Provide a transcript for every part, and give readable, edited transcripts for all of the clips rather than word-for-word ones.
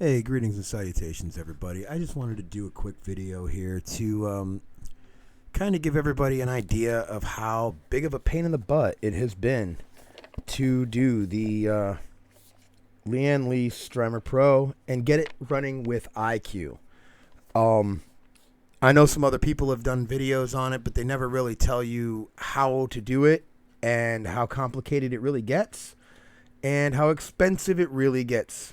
Hey, greetings and salutations, everybody. I just wanted to do a quick video here to kind of give everybody an idea of how big of a pain in the butt it has been to do the Lian Strimer Pro and get it running with icue. I know some other people have done videos on it, but they never really tell you how to do it and how complicated it really gets and how expensive it really gets.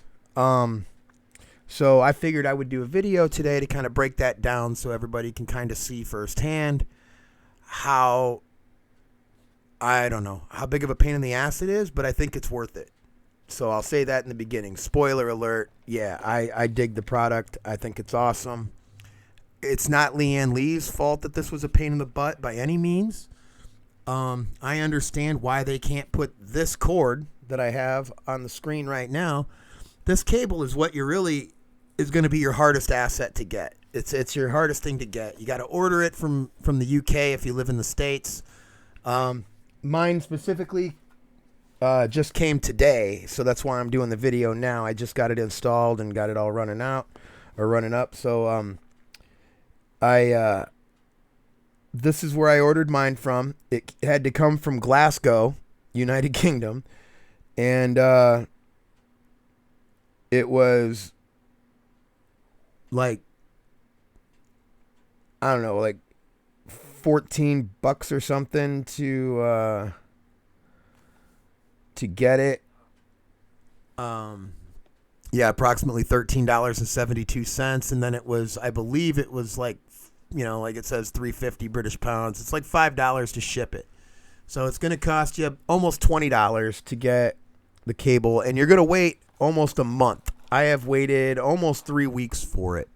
So I figured I would do a video today to kind of break that down so everybody can kind of see firsthand how, I don't know, how big of a pain in the ass it is, but I think it's worth it. So I'll say that in the beginning. Spoiler alert. Yeah, I dig the product. I think it's awesome. It's not Lian Li's fault that this was a pain in the butt by any means. I understand why they can't put this cord that I have on the screen right now. This cable is what is going to be your hardest asset to get. It's your hardest thing to get. You got to order it from the UK if you live in the States. Mine specifically just came today, so that's why I'm doing the video now. I just got it installed and got it all running up. So this is where I ordered mine from. It had to come from Glasgow, United Kingdom, and it was like, I don't know, like $14 or something to get it. Yeah, approximately $13.72, and then it was, I believe it was like, like it says 350 British pounds. It's like $5 to ship it. So it's going to cost you almost $20 to get the cable, and you're going to wait almost a month. I have waited almost 3 weeks for it.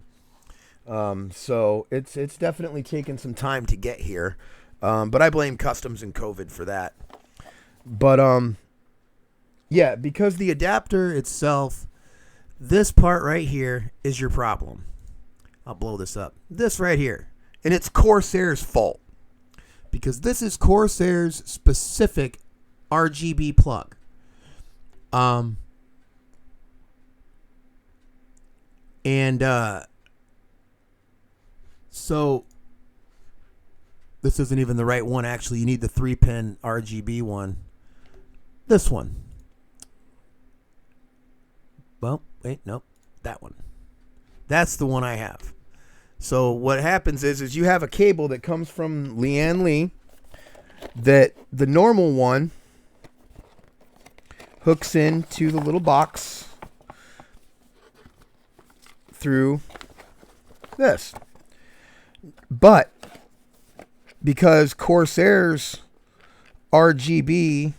So it's definitely taken some time to get here. But I blame customs and COVID for that. But yeah, because the adapter itself, this part right here is your problem. I'll blow this up. This right here. And it's Corsair's fault. Because this is Corsair's specific RGB plug. So this isn't even the right one. Actually, you need the 3-pin RGB one. This one. Well, wait, nope. That one. That's the one I have. So what happens is you have a cable that comes from Lian Li that the normal one hooks into the little box through this. But because Corsair's RGB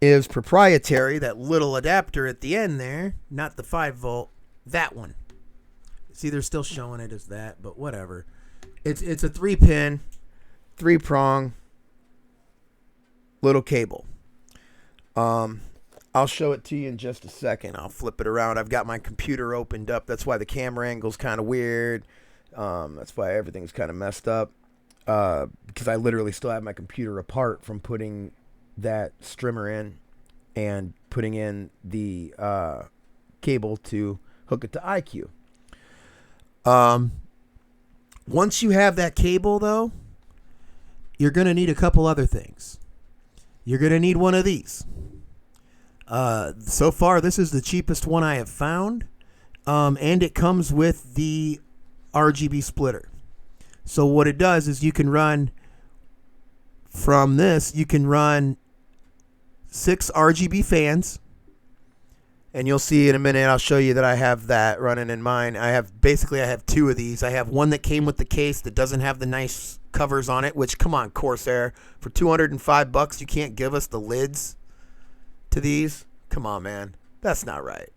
is proprietary, that little adapter at the end there, not the 5-volt, that one. See, they're still showing it as that, but whatever. It's a 3-pin, 3-prong little cable. I'll show it to you in just a second. I'll flip it around. I've got my computer opened up. That's why the camera angle's kind of weird. That's why everything's kind of messed up. Because I literally still have my computer apart from putting that Strimer in and putting in the cable to hook it to icue. Once you have that cable, though, you're going to need a couple other things. You're going to need one of these. So far, this is the cheapest one I have found, and it comes with the RGB splitter. So what it does is you can run from this, you can run 6 RGB fans, and you'll see in a minute, I'll show you that I have that running in mine. I have 2 of these. I have one that came with the case that doesn't have the nice covers on it, which, come on, Corsair, for $205, you can't give us the lids to these? Come on, man. That's not right.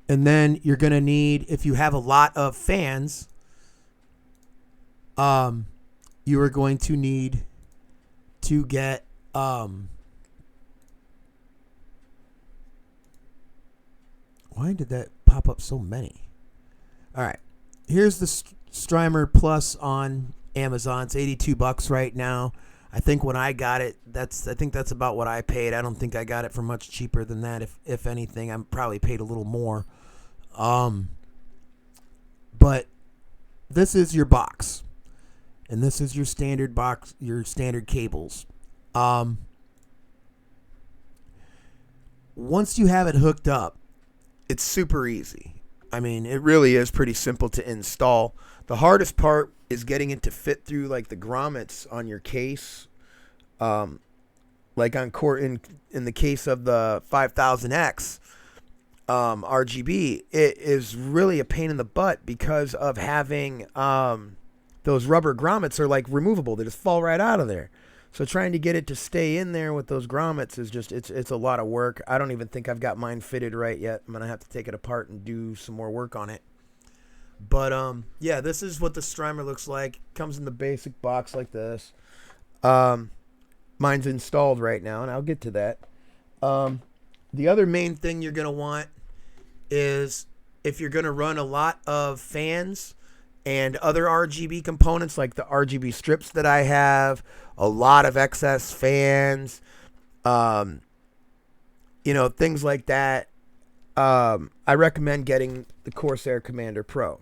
And then you're going to need, if you have a lot of fans, you are going to need to get why did that pop up so many? All right. Here's the Strimer Plus on Amazon. It's $82 right now. I think when I got it, I think that's about what I paid. I don't think I got it for much cheaper than that. If anything, I probably paid a little more. But this is your box, and this is your standard box, your standard cables. Once you have it hooked up, it's super easy. I mean, it really is pretty simple to install. The hardest part is getting it to fit through like the grommets on your case. Like in the case of the 5000X RGB, it is really a pain in the butt because of having those rubber grommets are like removable. They just fall right out of there. So trying to get it to stay in there with those grommets is just it's a lot of work. I don't even think I've got mine fitted right yet. I'm gonna have to take it apart and do some more work on it. But yeah, this is what the Strimer looks like. Comes in the basic box like this. Mine's installed right now, and I'll get to that. The other main thing you're gonna want is if you're gonna run a lot of fans and other RGB components like the RGB strips that I have, a lot of excess fans, things like that. I recommend getting the Corsair Commander Pro.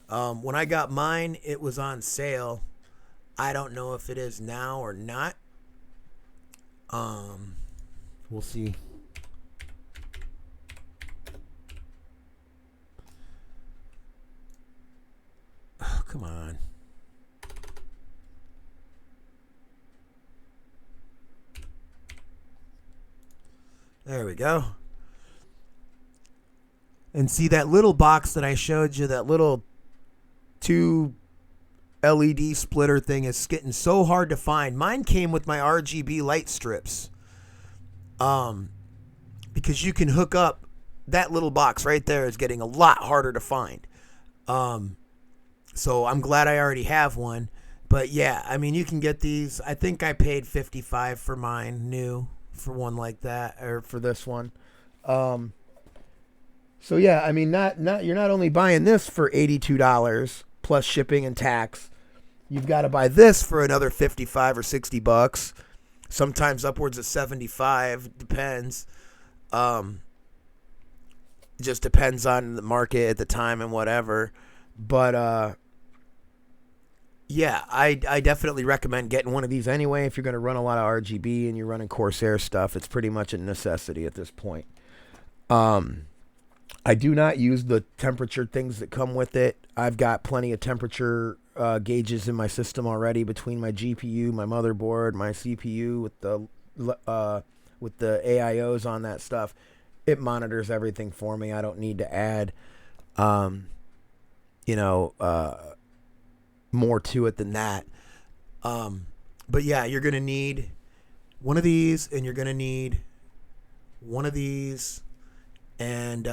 When I got mine, it was on sale. I don't know if it is now or not. We'll see. Oh, come on. There we go. And see that little box that I showed you, that little 2 LED splitter thing is getting so hard to find. Mine came with my RGB light strips. Because you can hook up that little box right there is getting a lot harder to find. So I'm glad I already have one. But yeah, I mean, you can get these. I think I paid $55 for mine new for one like that, or for this one. So yeah, I mean, not you're not only buying this for $82 plus shipping and tax. You've got to buy this for another $55 or $60. Sometimes upwards of $75. Depends. Just depends on the market at the time and whatever. But yeah, I definitely recommend getting one of these anyway. If you're going to run a lot of RGB and you're running Corsair stuff, it's pretty much a necessity at this point. I do not use the temperature things that come with it. I've got plenty of temperature gauges in my system already between my GPU, my motherboard, my CPU with the AIOs on that stuff. It monitors everything for me. I don't need to add, more to it than that. But yeah, you're going to need one of these, and you're going to need one of these, and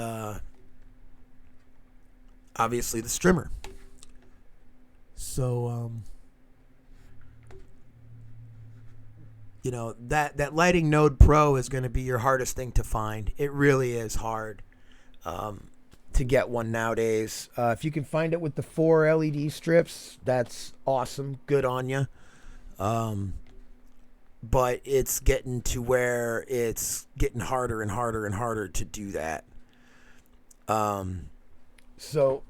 obviously the Strimer. So, that Lighting Node Pro is going to be your hardest thing to find. It really is hard to get one nowadays. If you can find it with the 4 LED strips, that's awesome. Good on you. But it's getting to where it's getting harder and harder and harder to do that. So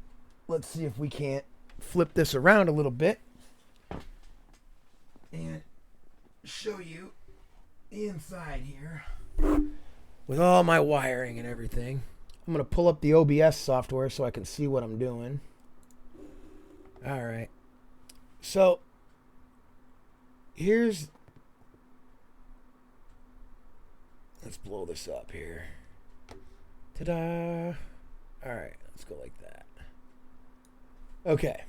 let's see if we can't flip this around a little bit and show you the inside here with all my wiring and everything. I'm going to pull up the OBS software so I can see what I'm doing. All right. So let's blow this up here. Ta-da. All right, let's go like that. Okay.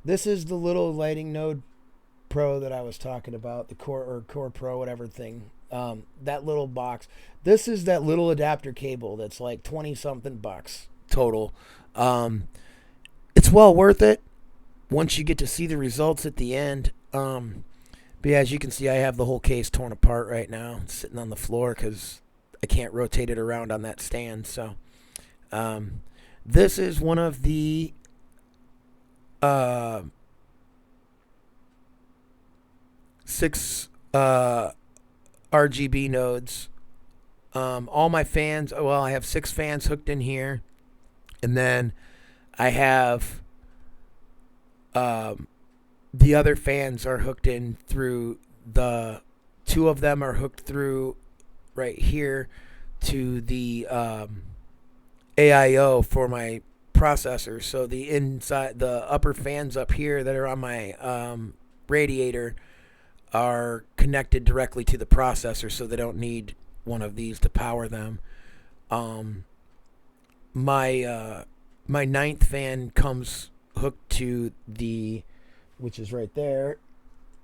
This is the little Lighting Node Pro that I was talking about, the Core Pro, whatever thing. That little box. This is that little adapter cable that's like 20 something bucks total. It's well worth it once you get to see the results at the end. But yeah, as you can see, I have the whole case torn apart right now. It's sitting on the floor because I can't rotate it around on that stand. So this is one of the six RGB nodes All my fans, well, I have 6 fans hooked in here. And then I have the other fans are hooked in through the 2 of them are hooked through right here to the AIO for my processor. So the upper fans up here that are on my radiator are connected directly to the processor, so they don't need one of these to power them. My 9th fan comes hooked to which is right there,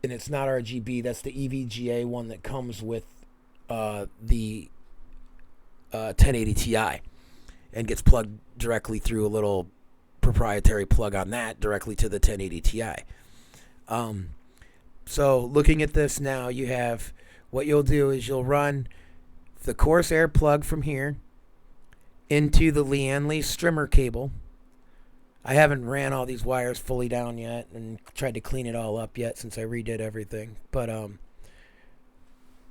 and it's not RGB. That's the EVGA one that comes with the 1080 Ti, and gets plugged directly through a little proprietary plug on that directly to the 1080 Ti. So looking at this now, you have what you'll do is you'll run the Corsair plug from here into the Lian Strimer cable. I haven't ran all these wires fully down yet and tried to clean it all up yet since I redid everything. But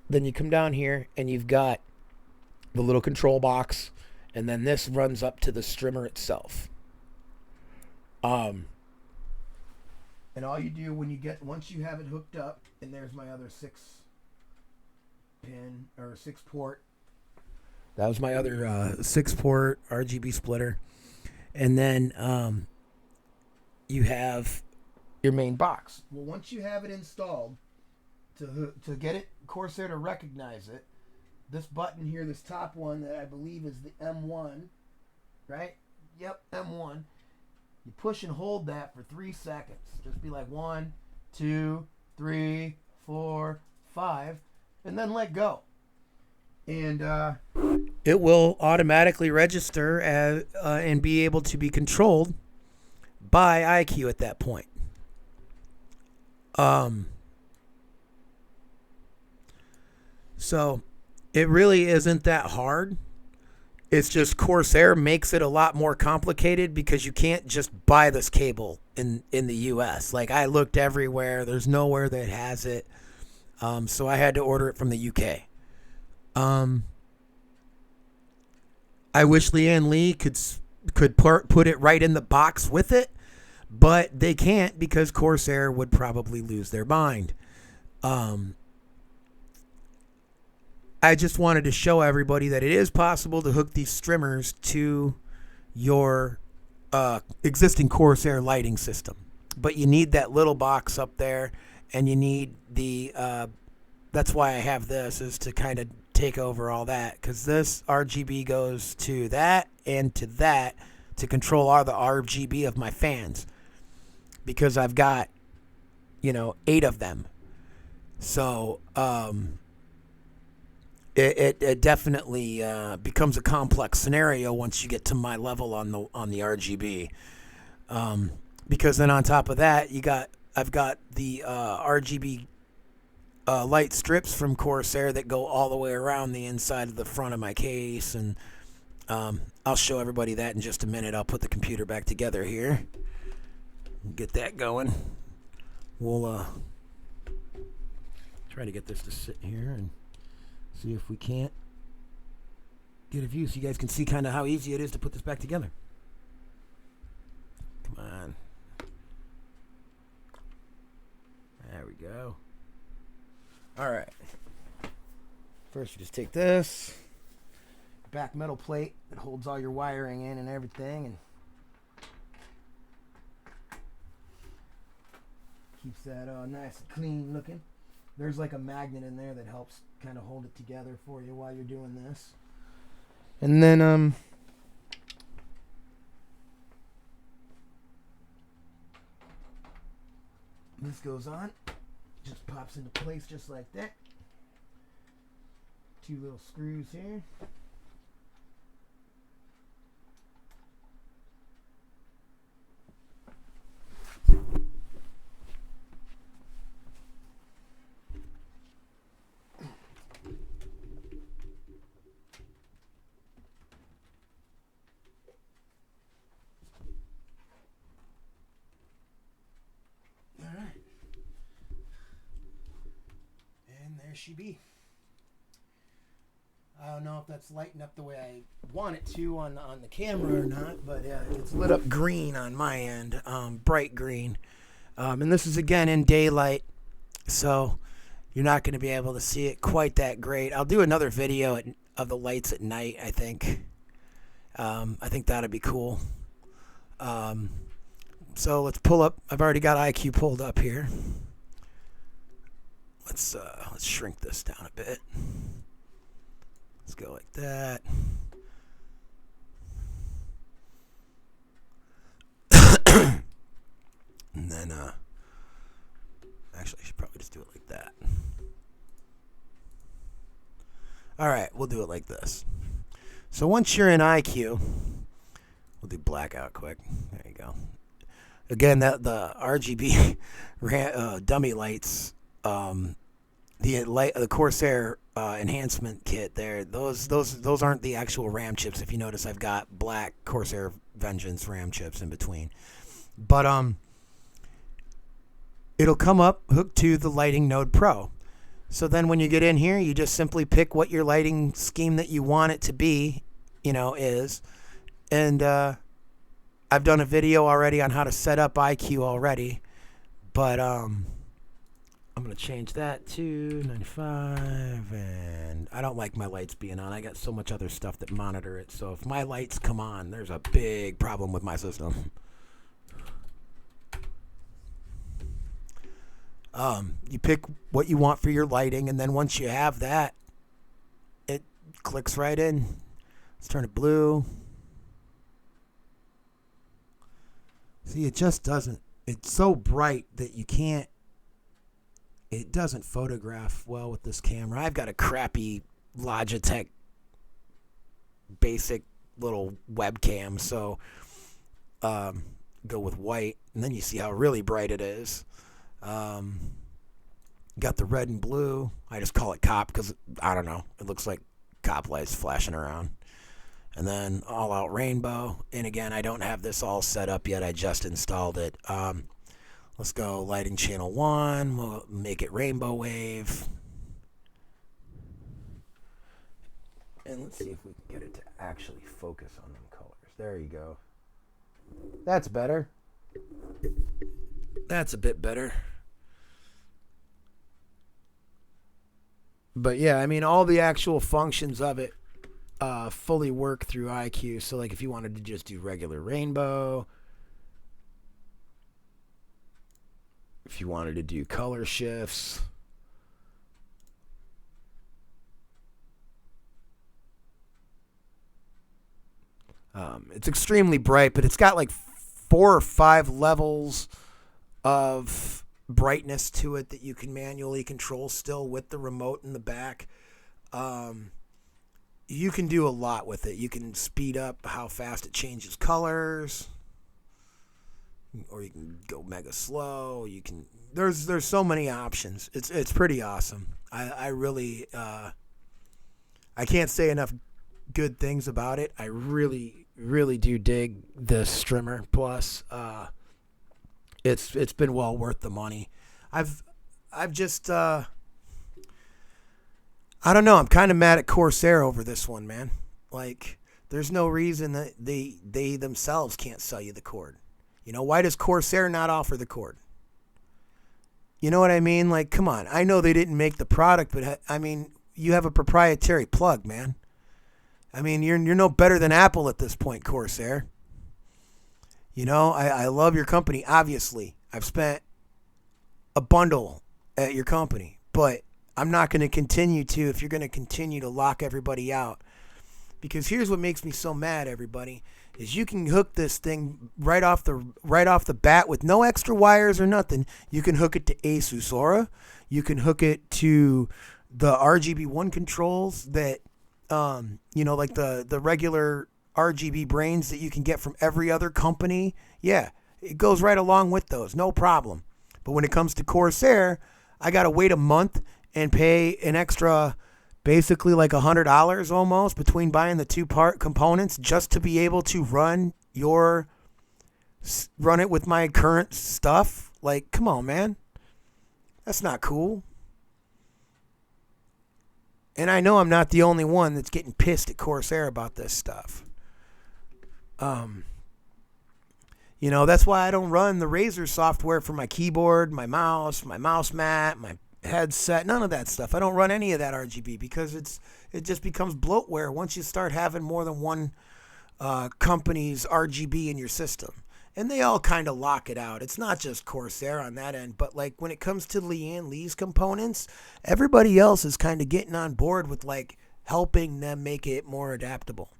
then you come down here and you've got the little control box, and then this runs up to the Strimer itself. And all you do once you have it hooked up, and there's my other 6 port. That was my other 6-port RGB splitter. And then you have your main box. Well, once you have it installed, to get it Corsair to recognize it, this button here, this top one that I believe is the M1, right? Yep, M1. You push and hold that for 3 seconds. Just be like 1, 2, 3, 4, 5, and then let go. And it will automatically register and be able to be controlled by icue at that point. So it really isn't that hard. It's just Corsair makes it a lot more complicated because you can't just buy this cable in the US. Like, I looked everywhere. There's nowhere that has it. So I had to order it from the UK. I wish Lian Li could put it right in the box with it, but they can't because Corsair would probably lose their mind. I just wanted to show everybody that it is possible to hook these streamers to your existing Corsair lighting system. But you need that little box up there, and you need the... that's why I have this, is to kind of take over all that, because this RGB goes to that and to that to control all the RGB of my fans, because I've got 8 of them. So it definitely becomes a complex scenario once you get to my level on the RGB, because then on top of that I've got the RGB light strips from Corsair that go all the way around the inside of the front of my case, and I'll show everybody that in just a minute. I'll put the computer back together here, get that going. We'll try to get this to sit here and see if we can't get a view so you guys can see kind of how easy it is to put this back together. Come on. There we go. All right. First, you just take this back metal plate that holds all your wiring in and everything, and keeps that nice and clean looking. There's like a magnet in there that helps kind of hold it together for you while you're doing this. And then this goes on. Just pops into place just like that. 2 little screws here. There she be. I don't know if that's lighting up the way I want it to on the camera or not, but it's lit up green on my end, bright green. And this is again in daylight, so you're not going to be able to see it quite that great. I'll do another video of the lights at night, I think. I think that'd be cool. So let's pull up. I've already got icue pulled up here. Let's shrink this down a bit. Let's go like that. And then, actually, I should probably just do it like that. All right, we'll do it like this. So once you're in icue, we'll do blackout quick. There you go. Again, the RGB dummy lights, the Corsair enhancement kit there, those aren't the actual RAM chips. If you notice, I've got black Corsair Vengeance RAM chips in between. But it'll come up hooked to the Lighting Node Pro. So then when you get in here, you just simply pick what your lighting scheme that you want it to be, is. And I've done a video already on how to set up icue already. But I'm going to change that to 95. And I don't like my lights being on. I got so much other stuff that monitor it. So if my lights come on, there's a big problem with my system. You pick what you want for your lighting, and then once you have that, it clicks right in. Let's turn it blue. See, it just doesn't. It's so bright that you can't. It doesn't photograph well with this camera. I've got a crappy Logitech basic little webcam, so go with white, and then you see how really bright it is. Got the red and blue. I just call it cop because I don't know. It looks like cop lights flashing around. And then all out rainbow. And again, I don't have this all set up yet. I just installed it. Let's go lighting channel 1. We'll make it rainbow wave. And let's see if we can get it to actually focus on them colors. There you go. That's better. That's a bit better. But yeah, I mean, all the actual functions of it fully work through icue. So like if you wanted to just do regular rainbow, if you wanted to do color shifts, it's extremely bright, but it's got like 4 or 5 levels of brightness to it that you can manually control still with the remote in the back. You can do a lot with it. You can speed up how fast it changes colors, or you can go mega slow. You can there's so many options. It's pretty awesome. I really I can't say enough good things about it. I really do dig the Strimer Plus. It's been well worth the money. I've just I don't know. I'm kind of mad at Corsair over this one, man. Like, there's no reason that they themselves can't sell you the cord. Why does Corsair not offer the cord? You know what I mean? Like, come on. I know they didn't make the product, but I mean, you have a proprietary plug, man. I mean, you're no better than Apple at this point, Corsair. I love your company, obviously. I've spent a bundle at your company, but I'm not going to continue to if you're going to continue to lock everybody out. Because here's what makes me so mad, everybody, is you can hook this thing right off the bat with no extra wires or nothing. You can hook it to Asus Aura. You can hook it to the RGB1 controls that, like the regular RGB brains that you can get from every other company. Yeah, it goes right along with those, no problem. But when it comes to Corsair, I got to wait a month and pay an extra, basically like $100 almost between buying the 2-part components just to be able to run it with my current stuff. Like, come on, man. That's not cool. And I know I'm not the only one that's getting pissed at Corsair about this stuff. You know, that's why I don't run the Razer software for my keyboard, my mouse mat, my headset, none of that stuff. I don't run any of that RGB because it just becomes bloatware once you start having more than one company's RGB in your system. And they all kind of lock it out. It's not just Corsair on that end, but like when it comes to Lee's components, everybody else is kind of getting on board with like helping them make it more adaptable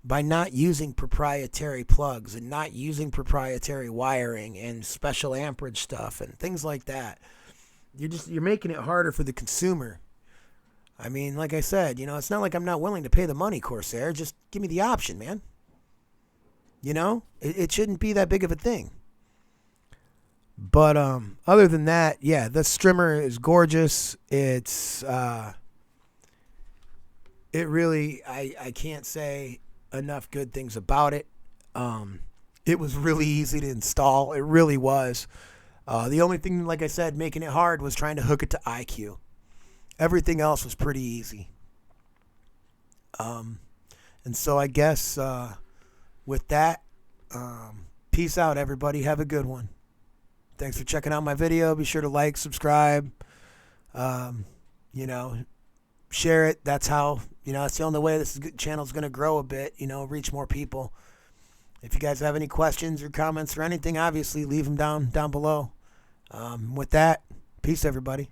by not using proprietary plugs and not using proprietary wiring and special amperage stuff and things like that. You're making it harder for the consumer. I mean, like I said, you know, it's not like I'm not willing to pay the money, Corsair. Just give me the option, man. You know, it shouldn't be that big of a thing. But other than that, yeah, the Strimer is gorgeous. It's it really, I can't say enough good things about it. It was really easy to install. It really was. The only thing, like I said, making it hard was trying to hook it to icue. Everything else was pretty easy. And so I guess with that, peace out, everybody. Have a good one. Thanks for checking out my video. Be sure to like, subscribe, you know, share it. That's how, you know, that's the only way this channel is going to grow a bit, you know, reach more people. If you guys have any questions or comments or anything, obviously leave them down below. With that, peace, everybody.